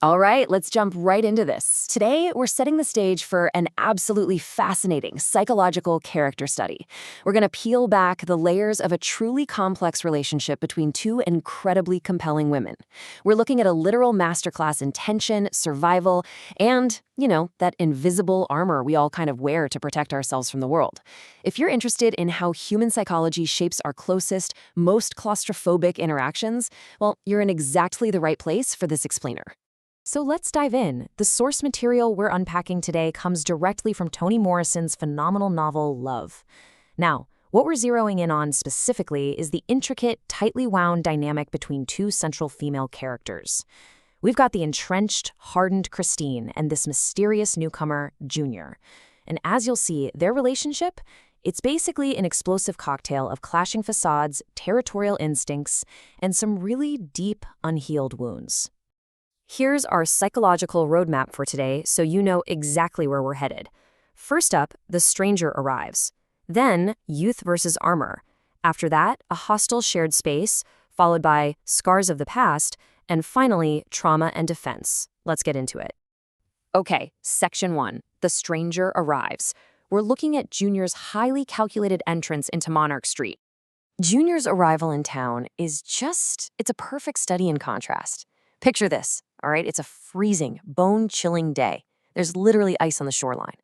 All right, let's jump right into this. Today, we're setting the stage for an absolutely fascinating psychological character study. We're going to peel back the layers of a truly complex relationship between two incredibly compelling women. We're looking at a literal masterclass in tension, survival, and, that invisible armor we all kind of wear to protect ourselves from the world. If you're interested in how human psychology shapes our closest, most claustrophobic interactions, well, you're in exactly the right place for this explainer. So let's dive in. The source material we're unpacking today comes directly from Toni Morrison's phenomenal novel, Love. Now, what we're zeroing in on specifically is the intricate, tightly wound dynamic between two central female characters. We've got the entrenched, hardened Christine and this mysterious newcomer, Junior. And as you'll see, their relationship, it's basically an explosive cocktail of clashing facades, territorial instincts, and some really deep, unhealed wounds. Here's our psychological roadmap for today so you know exactly where we're headed. First up, the stranger arrives. Then, youth versus armor. After that, a hostile shared space, followed by scars of the past, and finally, trauma and defense. Let's get into it. Okay, Section 1, the stranger arrives. We're looking at Junior's highly calculated entrance into Monarch Street. Junior's arrival in town is it's a perfect study in contrast. Picture this, all right? It's a freezing, bone-chilling day. There's literally ice on the shoreline.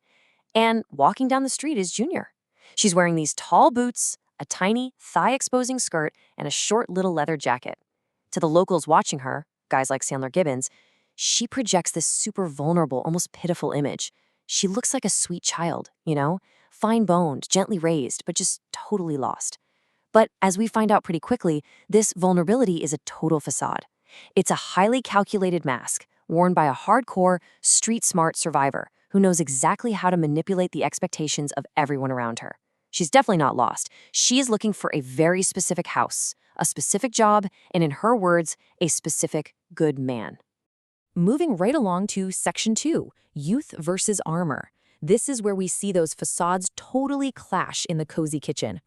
And walking down the street is Junior. She's wearing these tall boots, a tiny, thigh-exposing skirt, and a short little leather jacket. To the locals watching her, guys like Sandler Gibbons, she projects this super vulnerable, almost pitiful image. She looks like a sweet child, fine-boned, gently raised, but just totally lost. But as we find out pretty quickly, this vulnerability is a total facade. It's a highly calculated mask worn by a hardcore, street-smart survivor who knows exactly how to manipulate the expectations of everyone around her. She's definitely not lost. She is looking for a very specific house, a specific job, and in her words, a specific good man. Moving right along to Section 2, youth versus armor. This is where we see those facades totally clash in the cozy kitchen.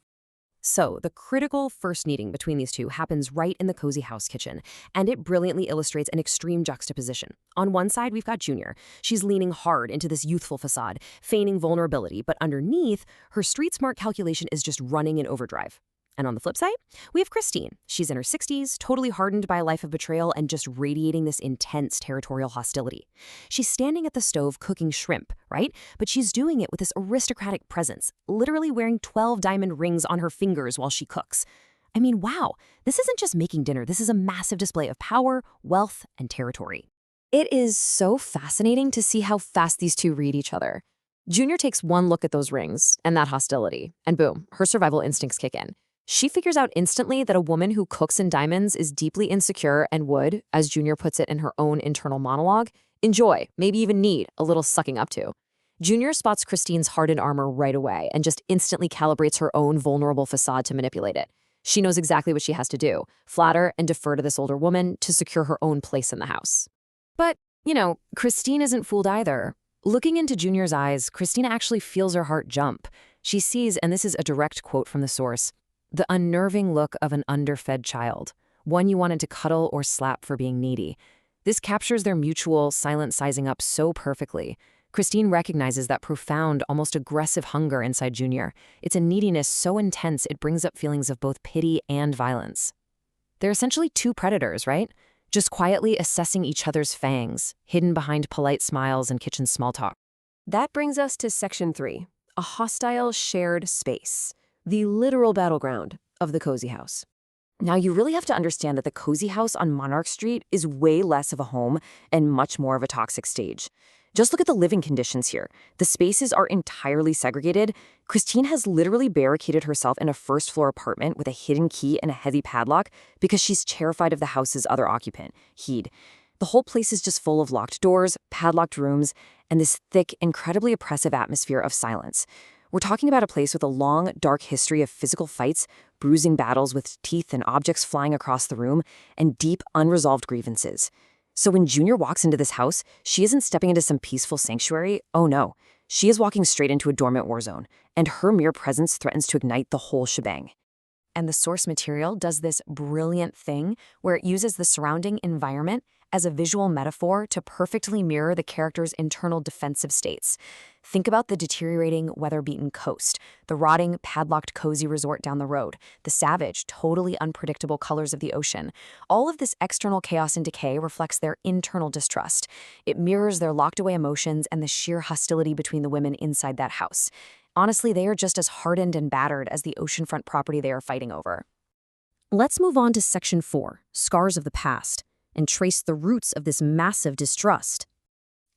So, the critical first meeting between these two happens right in the cozy house kitchen, and it brilliantly illustrates an extreme juxtaposition. On one side, we've got Junior. She's leaning hard into this youthful facade, feigning vulnerability, but underneath, her street-smart calculation is just running in overdrive. And on the flip side, we have Christine. She's in her 60s, totally hardened by a life of betrayal and just radiating this intense territorial hostility. She's standing at the stove cooking shrimp, right? But she's doing it with this aristocratic presence, literally wearing 12 diamond rings on her fingers while she cooks. I mean, wow, this isn't just making dinner. This is a massive display of power, wealth, and territory. It is so fascinating to see how fast these two read each other. Junior takes one look at those rings and that hostility, and boom, her survival instincts kick in. She figures out instantly that a woman who cooks in diamonds is deeply insecure and would, as Junior puts it in her own internal monologue, enjoy, maybe even need, a little sucking up to. Junior spots Christine's hardened armor right away and just instantly calibrates her own vulnerable facade to manipulate it. She knows exactly what she has to do, flatter and defer to this older woman to secure her own place in the house. But, Christine isn't fooled either. Looking into Junior's eyes, Christine actually feels her heart jump. She sees, and this is a direct quote from the source, the unnerving look of an underfed child, one you wanted to cuddle or slap for being needy. This captures their mutual, silent sizing up so perfectly. Christine recognizes that profound, almost aggressive hunger inside Junior. It's a neediness so intense it brings up feelings of both pity and violence. They're essentially two predators, right? Just quietly assessing each other's fangs, hidden behind polite smiles and kitchen small talk. That brings us to Section 3, a hostile shared space. The literal battleground of the cozy house. Now, you really have to understand that the cozy house on Monarch Street is way less of a home and much more of a toxic stage. Just look at the living conditions here. The spaces are entirely segregated. Christine has literally barricaded herself in a first-floor apartment with a hidden key and a heavy padlock because she's terrified of the house's other occupant, Heed. The whole place is just full of locked doors, padlocked rooms, and this thick, incredibly oppressive atmosphere of silence. We're talking about a place with a long, dark history of physical fights, bruising battles with teeth and objects flying across the room, and deep, unresolved grievances. So when Junior walks into this house, she isn't stepping into some peaceful sanctuary. Oh no, she is walking straight into a dormant war zone, and her mere presence threatens to ignite the whole shebang. And the source material does this brilliant thing where it uses the surrounding environment as a visual metaphor to perfectly mirror the character's internal defensive states. Think about the deteriorating, weather-beaten coast, the rotting, padlocked cozy resort down the road, the savage, totally unpredictable colors of the ocean. All of this external chaos and decay reflects their internal distrust. It mirrors their locked-away emotions and the sheer hostility between the women inside that house. Honestly, they are just as hardened and battered as the oceanfront property they are fighting over. Let's move on to Section 4, Scars of the Past, and trace the roots of this massive distrust.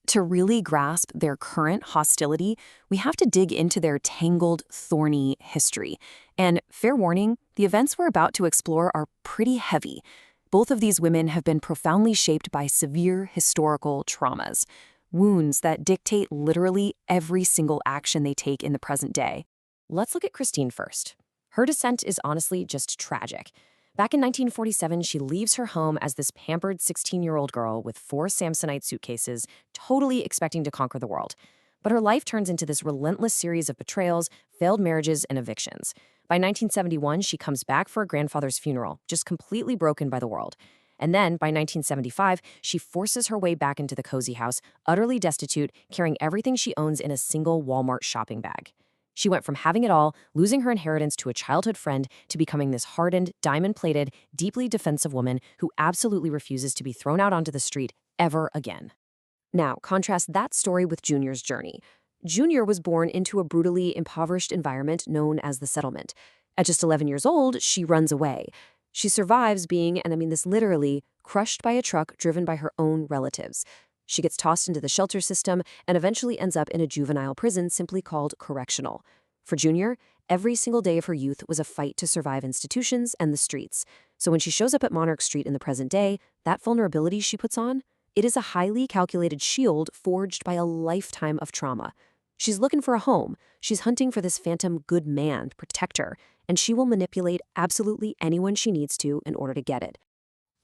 To really grasp their current hostility, we have to dig into their tangled, thorny history. And fair warning, the events we're about to explore are pretty heavy. Both of these women have been profoundly shaped by severe historical traumas, wounds that dictate literally every single action they take in the present day. Let's look at Christine first. Her descent is honestly just tragic. Back in 1947, she leaves her home as this pampered 16-year-old girl with 4 Samsonite suitcases, totally expecting to conquer the world. But her life turns into this relentless series of betrayals, failed marriages, and evictions. By 1971, she comes back for her grandfather's funeral, just completely broken by the world. And then, by 1975, she forces her way back into the cozy house, utterly destitute, carrying everything she owns in a single Walmart shopping bag. She went from having it all, losing her inheritance to a childhood friend, to becoming this hardened, diamond-plated, deeply defensive woman who absolutely refuses to be thrown out onto the street ever again. Now, contrast that story with Junior's journey. Junior was born into a brutally impoverished environment known as the settlement. At just 11 years old, she runs away. She survives being, and I mean this literally, crushed by a truck driven by her own relatives. She gets tossed into the shelter system and eventually ends up in a juvenile prison simply called correctional. For Junior, every single day of her youth was a fight to survive institutions and the streets. So when she shows up at Monarch Street in the present day, that vulnerability she puts on, it is a highly calculated shield forged by a lifetime of trauma. She's looking for a home. She's hunting for this phantom good man to protect her, and she will manipulate absolutely anyone she needs to in order to get it.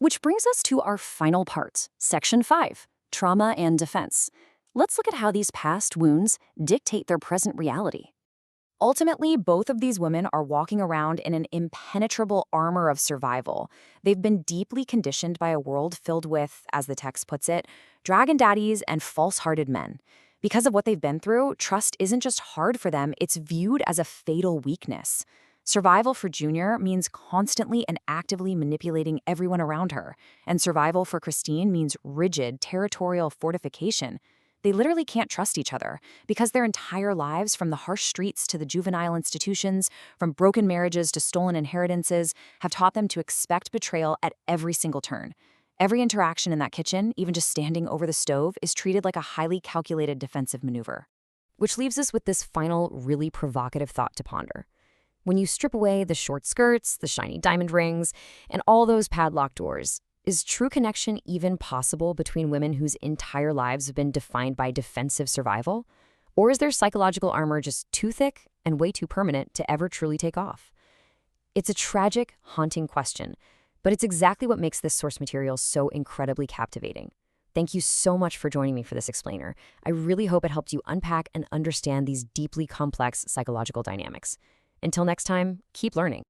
Which brings us to our final part, Section 5. Trauma and defense. Let's look at how these past wounds dictate their present reality. Ultimately, both of these women are walking around in an impenetrable armor of survival. They've been deeply conditioned by a world filled with, as the text puts it, dragon daddies and false-hearted men. Because of what they've been through, trust isn't just hard for them, it's viewed as a fatal weakness. Survival for Junior means constantly and actively manipulating everyone around her. And survival for Christine means rigid, territorial fortification. They literally can't trust each other because their entire lives, from the harsh streets to the juvenile institutions, from broken marriages to stolen inheritances, have taught them to expect betrayal at every single turn. Every interaction in that kitchen, even just standing over the stove, is treated like a highly calculated defensive maneuver. Which leaves us with this final, really provocative thought to ponder. When you strip away the short skirts, the shiny diamond rings, and all those padlocked doors, is true connection even possible between women whose entire lives have been defined by defensive survival? Or is their psychological armor just too thick and way too permanent to ever truly take off? It's a tragic, haunting question, but it's exactly what makes this source material so incredibly captivating. Thank you so much for joining me for this explainer. I really hope it helped you unpack and understand these deeply complex psychological dynamics. Until next time, keep learning.